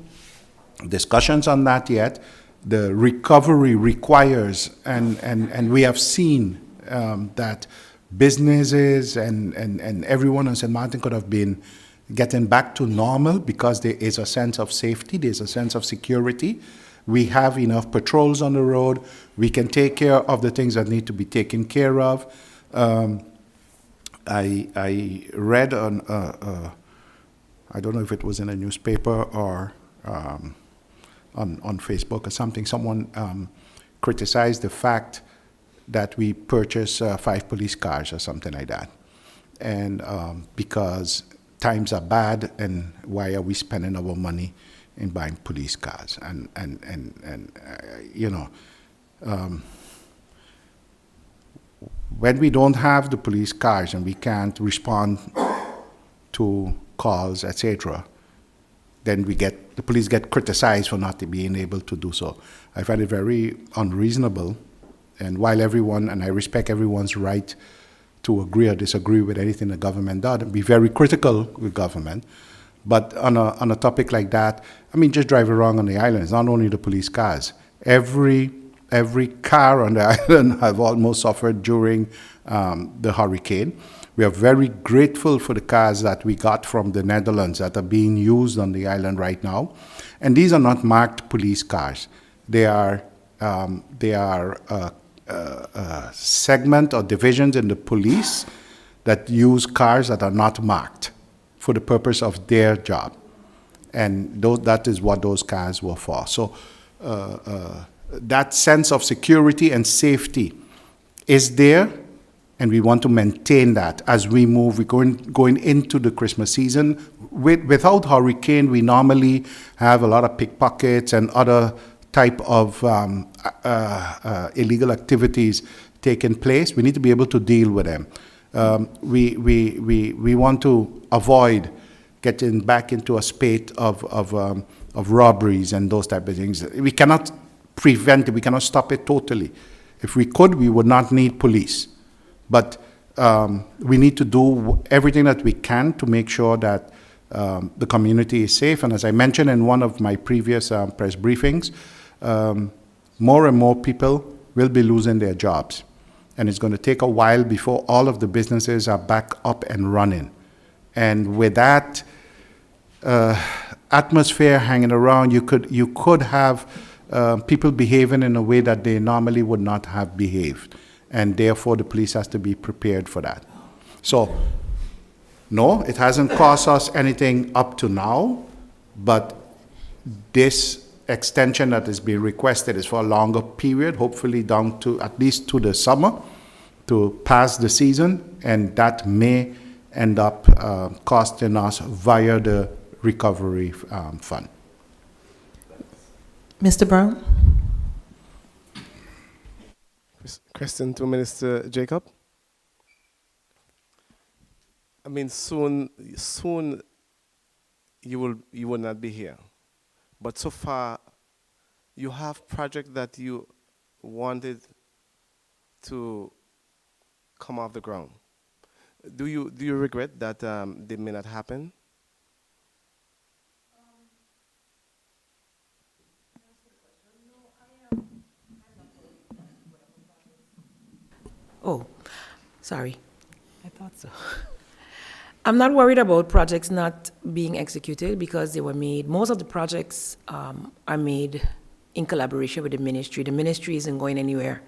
discussions on that yet. The recovery requires, and we have seen that businesses and everyone in St. Martin could have been getting back to normal because there is a sense of safety, there's a sense of security. We have enough patrols on the road. We can take care of the things that need to be taken care of. I read on, I don't know if it was in a newspaper or on Facebook or something, someone criticized the fact that we purchased 5 police cars or something like that. And because times are bad, and why are we spending our money in buying police cars? And you know, when we don't have the police cars and we can't respond to calls, etc., then the police get criticized for not being able to do so. I find it very unreasonable, and while everyone, and I respect everyone's right to agree or disagree with anything the government does, and be very critical with government, but on a topic like that, I mean, just drive around on the island. It's not only the police cars. Every car on the island have almost suffered during the hurricane. We are very grateful for the cars that we got from the Netherlands that are being used on the island right now. And these are not marked police cars. They are segment or divisions in the police that use cars that are not marked for the purpose of their job. And that is what those cars were for. So that sense of security and safety is there, and we want to maintain that as we move. We're going into the Christmas season. Without hurricane, we normally have a lot of pickpockets and other type of illegal activities taking place. We need to be able to deal with them. We want to avoid getting back into a spate of robberies and those type of things. We cannot prevent it. We cannot stop it totally. If we could, we would not need police. But we need to do everything that we can to make sure that the community is safe. And as I mentioned in one of my previous press briefings, more and more people will be losing their jobs. And it's going to take a while before all of the businesses are back up and running. And with that atmosphere hanging around, you could have people behaving in a way that they normally would not have behaved. And therefore, the police has to be prepared for that. So, no, it hasn't cost us anything up to now, but this extension that is being requested is for a longer period, hopefully down to at least to the summer, to pass the season, and that may end up costing us via the recovery fund. Mr. Brown? Question to Minister Jacob. I mean, soon you will not be here. But so far, you have projects that you wanted to come off the ground. Do you regret that they may not happen? Oh, sorry. I thought so. I'm not worried about projects not being executed because they were made. Most of the projects are made in collaboration with the ministry. The ministry isn't going anywhere.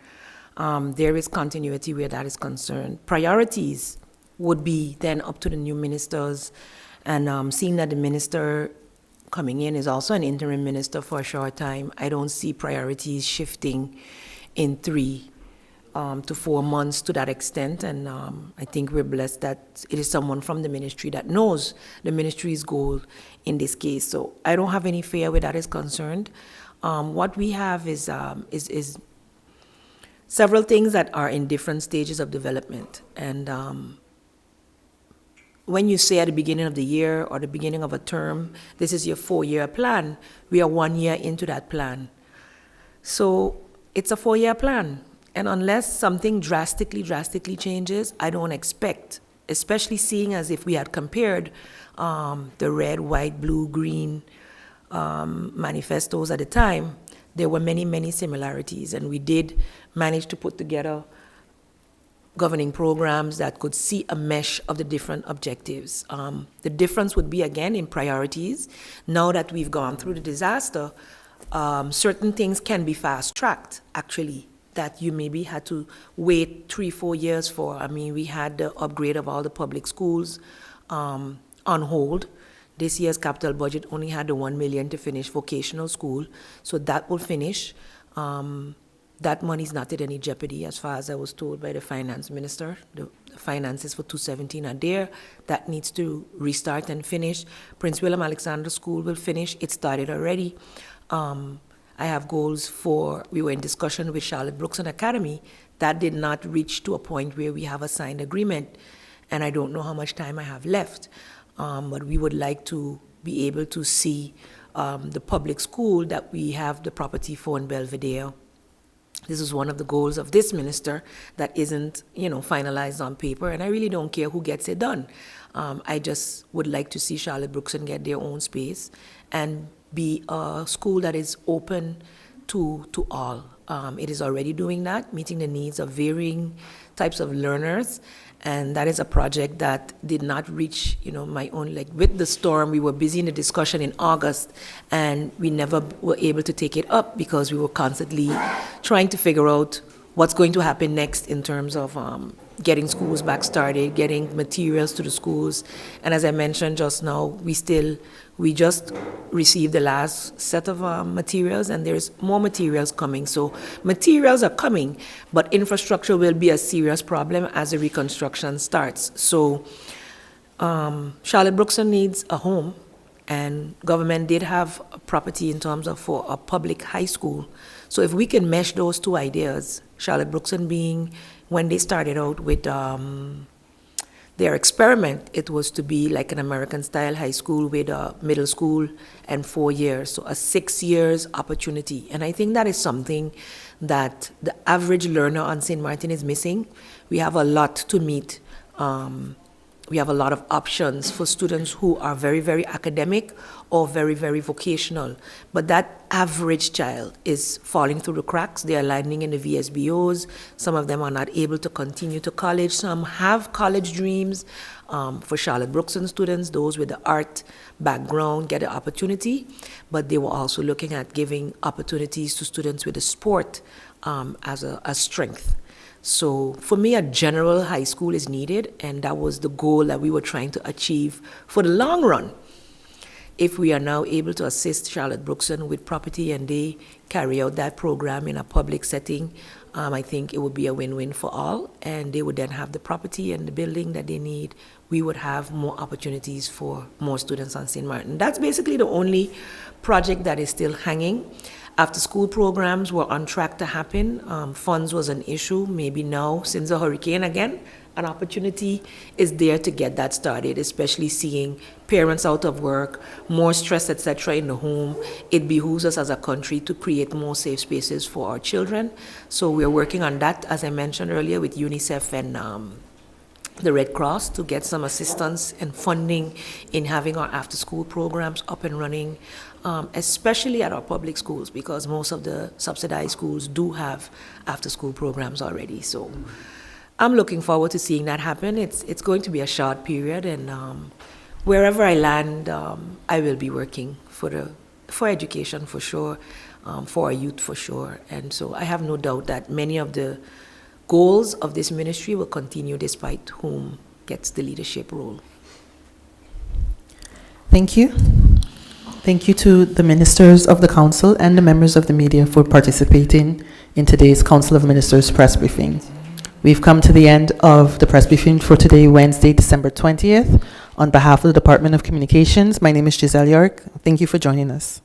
There is continuity where that is concerned. Priorities would be then up to the new ministers, and seeing that the minister coming in is also an interim minister for a short time, I don't see priorities shifting in 3 to 4 months to that extent, and I think we're blessed that it is someone from the ministry that knows the ministry's goal in this case. So I don't have any fear where that is concerned. What we have is several things that are in different stages of development, and when you say at the beginning of the year or the beginning of a term, this is your 4-year plan, we are 1 year into that plan. So it's a 4-year plan. And unless something drastically changes, I don't expect, especially seeing as if we had compared the red, white, blue, green manifestos at the time, there were many similarities. And we did manage to put together governing programs that could see a mesh of the different objectives. The difference would be, again, in priorities. Now that we've gone through the disaster, certain things can be fast-tracked, actually, that you maybe had to wait 3-4 years for. I mean, we had the upgrade of all the public schools on hold. This year's capital budget only had the 1 million to finish vocational school, so that will finish. That money is not in any jeopardy, as far as I was told by the finance minister. The finances for 217 are there. That needs to restart and finish. Prince William Alexander School will finish. It started already. I have goals for, we were in discussion with Charlotte Brookson Academy. That did not reach to a point where we have a signed agreement, and I don't know how much time I have left. But we would like to be able to see the public school that we have the property for in Belvedere. This is one of the goals of this minister that isn't, finalized on paper, and I really don't care who gets it done. I just would like to see Charlotte Brookson get their own space and be a school that is open to all. It is already doing that, meeting the needs of varying types of learners, and that is a project that did not reach, my own, with the storm, we were busy in the discussion in August, and we never were able to take it up because we were constantly trying to figure out what's going to happen next in terms of getting schools back started, getting materials to the schools. And as I mentioned just now, we just received the last set of materials, and there's more materials coming. So materials are coming, but infrastructure will be a serious problem as the reconstruction starts. So Charlotte Brookson needs a home, and government did have a property in terms of for a public high school. So if we can mesh those two ideas, Charlotte Brookson being, when they started out with their experiment, it was to be like an American-style high school with a middle school and 4 years, so a 6 years opportunity. And I think that is something that the average learner on St. Martin is missing. We have a lot to meet. We have a lot of options for students who are very, very academic or very, very vocational. But that average child is falling through the cracks. They are landing in the VSBOs. Some of them are not able to continue to college. Some have college dreams. For Charlotte Brookson students, those with the art background get an opportunity. But they were also looking at giving opportunities to students with the sport as a strength. So for me, a general high school is needed, and that was the goal that we were trying to achieve for the long run. If we are now able to assist Charlotte Brookson with property and they carry out that program in a public setting, I think it would be a win-win for all, and they would then have the property and the building that they need. We would have more opportunities for more students on St. Martin. That's basically the only project that is still hanging. After-school programs were on track to happen. Funds was an issue. Maybe now, since the hurricane again, an opportunity is there to get that started, especially seeing parents out of work, more stress, etc. in the home. It behooves us as a country to create more safe spaces for our children. So we're working on that, as I mentioned earlier, with UNICEF and the Red Cross to get some assistance and funding in having our after-school programs up and running, especially at our public schools, because most of the subsidized schools do have after-school programs already. So I'm looking forward to seeing that happen. It's going to be a short period, and wherever I land, I will be working for education for sure, for our youth for sure. And so I have no doubt that many of the goals of this ministry will continue despite whom gets the leadership role. Thank you. Thank you to the ministers of the council and the members of the media for participating in today's Council of Ministers press briefing. We've come to the end of the press briefing for today, Wednesday, December 20th. On behalf of the Department of Communications, my name is Giselle York. Thank you for joining us.